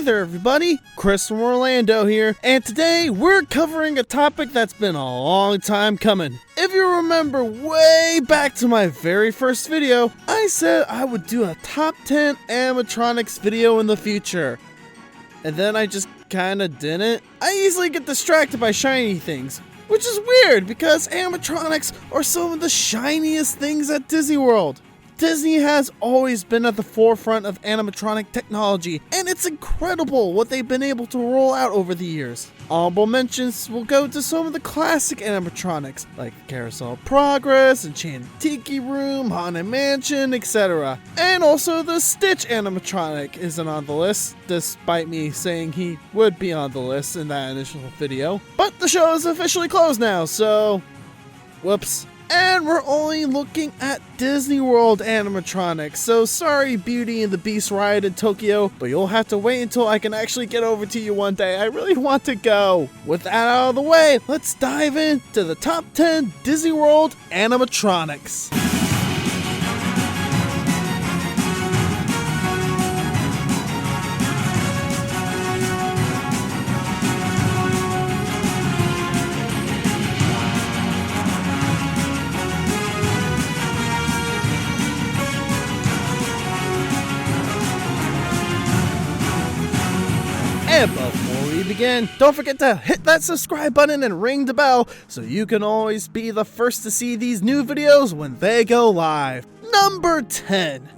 Hey there everybody, Chris from Orlando here, and today we're covering a topic that's been a long time coming. If you remember way back to my very first video, I said I would do a top 10 animatronics video in the future. And then I just kinda didn't. I easily get distracted by shiny things, which is weird because animatronics are some of the shiniest things at Disney World. Disney has always been at the forefront of animatronic technology, and it's incredible what they've been able to roll out over the years. Honorable mentions will go to some of the classic animatronics, like Carousel of Progress, Enchanted Tiki Room, Haunted Mansion, etc. And also the Stitch animatronic isn't on the list, despite me saying he would be on the list in that initial video. But the show is officially closed now, so whoops. And we're only looking at Disney World Animatronics, so sorry Beauty and the Beast ride in Tokyo, but you'll have to wait until I can actually get over to you one day. I really want to go. With that out of the way, let's dive into the top 10 Disney World Animatronics. And before we begin, don't forget to hit that subscribe button and ring the bell so you can always be the first to see these new videos when they go live. Number 10.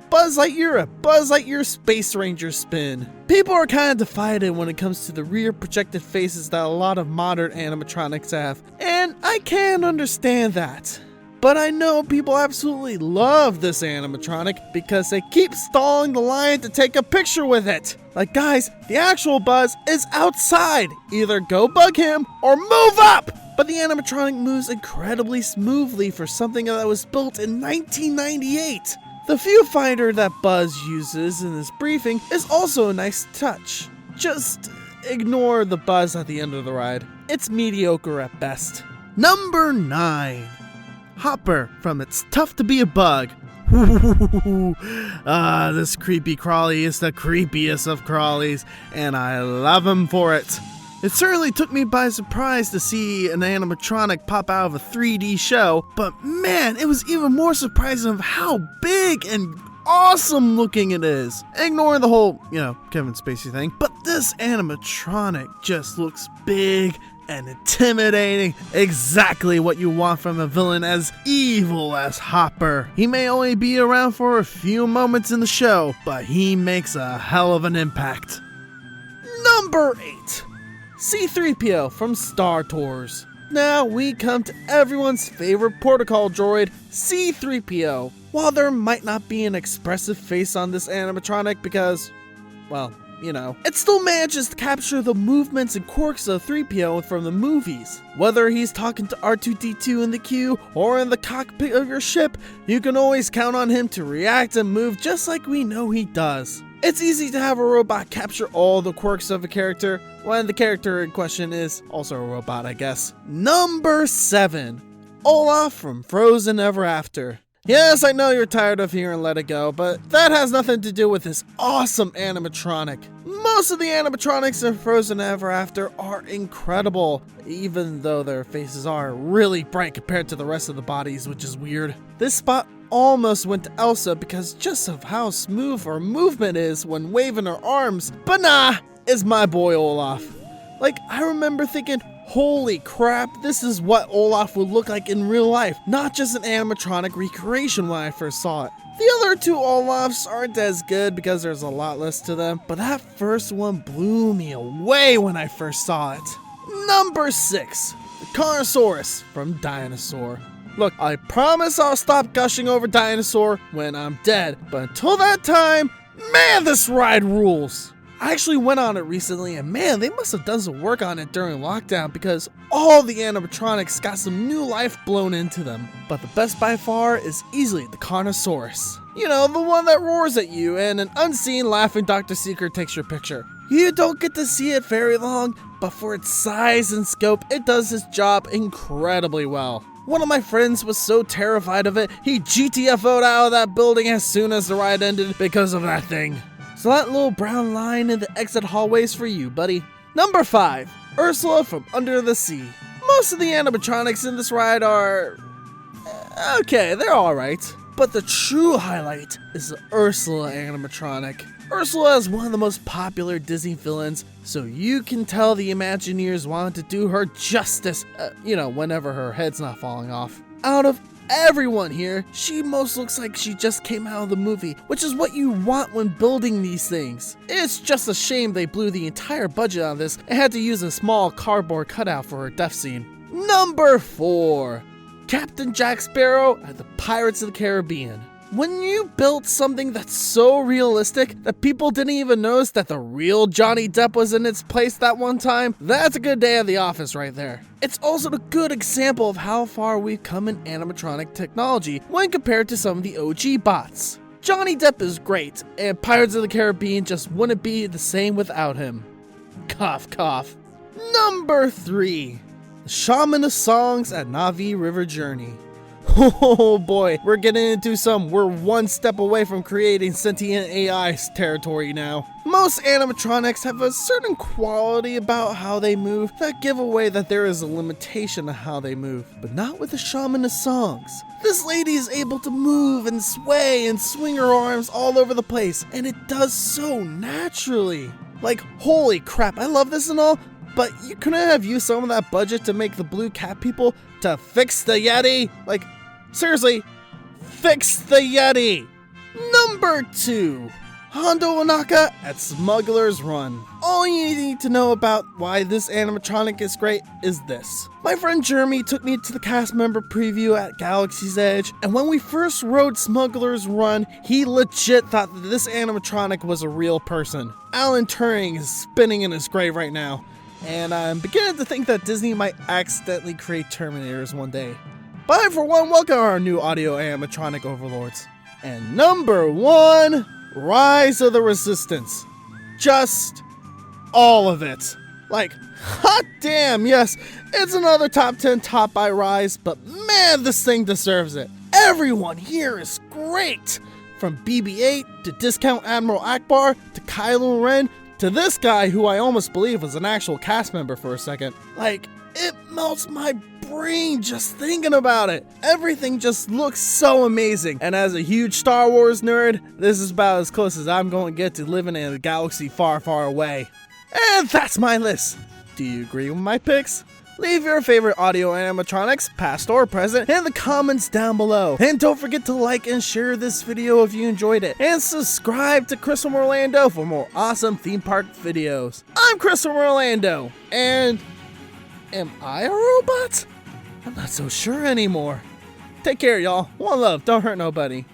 Buzz Lightyear, a Buzz Lightyear Space Ranger spin. People are kind of divided when it comes to the rear projected faces that a lot of modern animatronics have, and I can understand that. But I know people absolutely love this animatronic because they keep stalling the line to take a picture with it. Like, guys, the actual Buzz is outside. Either go bug him or move up! But the animatronic moves incredibly smoothly for something that was built in 1998. The viewfinder that Buzz uses in this briefing is also a nice touch. Just ignore the Buzz at the end of the ride. It's mediocre at best. Number 9. Hopper from It's Tough to Be a Bug. This creepy crawly is the creepiest of crawlies, and I love him for it. It certainly took me by surprise to see an animatronic pop out of a 3D show, but man, it was even more surprising of how big and awesome looking it is. Ignoring the whole, Kevin Spacey thing, but this animatronic just looks big and intimidating, exactly what you want from a villain as evil as Hopper. He may only be around for a few moments in the show, but he makes a hell of an impact. Number 8. C-3PO from Star Tours. Now we come to everyone's favorite protocol droid, C-3PO. While there might not be an expressive face on this animatronic because, well, it still manages to capture the movements and quirks of 3PO from the movies. Whether he's talking to R2-D2 in the queue or in the cockpit of your ship, you can always count on him to react and move just like we know he does. It's easy to have a robot capture all the quirks of a character when the character in question is also a robot, I guess. Number 7. Olaf from Frozen Ever After. Yes, I know you're tired of hearing Let It Go, but that has nothing to do with this awesome animatronic. Most of the animatronics in Frozen Ever After are incredible, even though their faces are really bright compared to the rest of the bodies, which is weird. This spot almost went to Elsa because just of how smooth her movement is when waving her arms, but nah, it's my boy Olaf. Like, I remember thinking, holy crap, this is what Olaf would look like in real life, not just an animatronic recreation when I first saw it. The other two Olafs aren't as good because there's a lot less to them, but that first one blew me away when I first saw it. Number 6. The Carnosaurus from Dinosaur. Look, I promise I'll stop gushing over Dinosaur when I'm dead, but until that time, man, this ride rules. I actually went on it recently, and man, they must have done some work on it during lockdown because all the animatronics got some new life blown into them. But the best by far is easily the Carnosaurus. The one that roars at you and an unseen laughing Dr. Secret takes your picture. You don't get to see it very long, but for its size and scope, it does its job incredibly well. One of my friends was so terrified of it, he GTFO'd out of that building as soon as the ride ended because of that thing. So that little brown line in the exit hallway's for you, buddy. Number 5, Ursula from Under the Sea. Most of the animatronics in this ride are... okay, they're alright. But the true highlight is the Ursula animatronic. Ursula is one of the most popular Disney villains, so you can tell the Imagineers wanted to do her justice, whenever her head's not falling off. Out of everyone here, she most looks like she just came out of the movie, which is what you want when building these things. It's just a shame they blew the entire budget on this and had to use a small cardboard cutout for her death scene. Number 4. Captain Jack Sparrow at the Pirates of the Caribbean. When you built something that's so realistic that people didn't even notice that the real Johnny Depp was in its place that one time, that's a good day at the office right there. It's also a good example of how far we've come in animatronic technology when compared to some of the OG bots. Johnny Depp is great, and Pirates of the Caribbean just wouldn't be the same without him. Cough, cough. Number 3. The Shaman of Songs at Na'vi River Journey. Oh boy, we're getting into we're one step away from creating sentient AI territory now. Most animatronics have a certain quality about how they move that give away that there is a limitation to how they move, but not with the Shaman of Songs. This lady is able to move and sway and swing her arms all over the place, and it does so naturally. Like, holy crap, I love this and all, but you couldn't have used some of that budget to make the blue cat people to fix the Yeti? Like, seriously, fix the Yeti! Number 2. Hondo Wanaka at Smuggler's Run. All you need to know about why this animatronic is great is this. My friend Jeremy took me to the cast member preview at Galaxy's Edge, and when we first rode Smuggler's Run, he legit thought that this animatronic was a real person. Alan Turing is spinning in his grave right now, and I'm beginning to think that Disney might accidentally create Terminators one day. But I, for one, welcome our new audio animatronic overlords. And number 1, Rise of the Resistance. Just all of it. Like, hot damn, yes, it's another top 10 top by Rise, but man, this thing deserves it. Everyone here is great. From BB-8 to Discount Admiral Akbar to Kylo Ren to this guy who I almost believe was an actual cast member for a second. Like, it melts my brain just thinking about it. Everything just looks so amazing. And as a huge Star Wars nerd, this is about as close as I'm going to get to living in a galaxy far, far away. And that's my list. Do you agree with my picks? Leave your favorite audio animatronics, past or present, in the comments down below. And don't forget to like and share this video if you enjoyed it. And subscribe to Chris from Orlando for more awesome theme park videos. I'm Chris from Orlando, and am I a robot? I'm not so sure anymore. Take care, y'all. One love. Don't hurt nobody.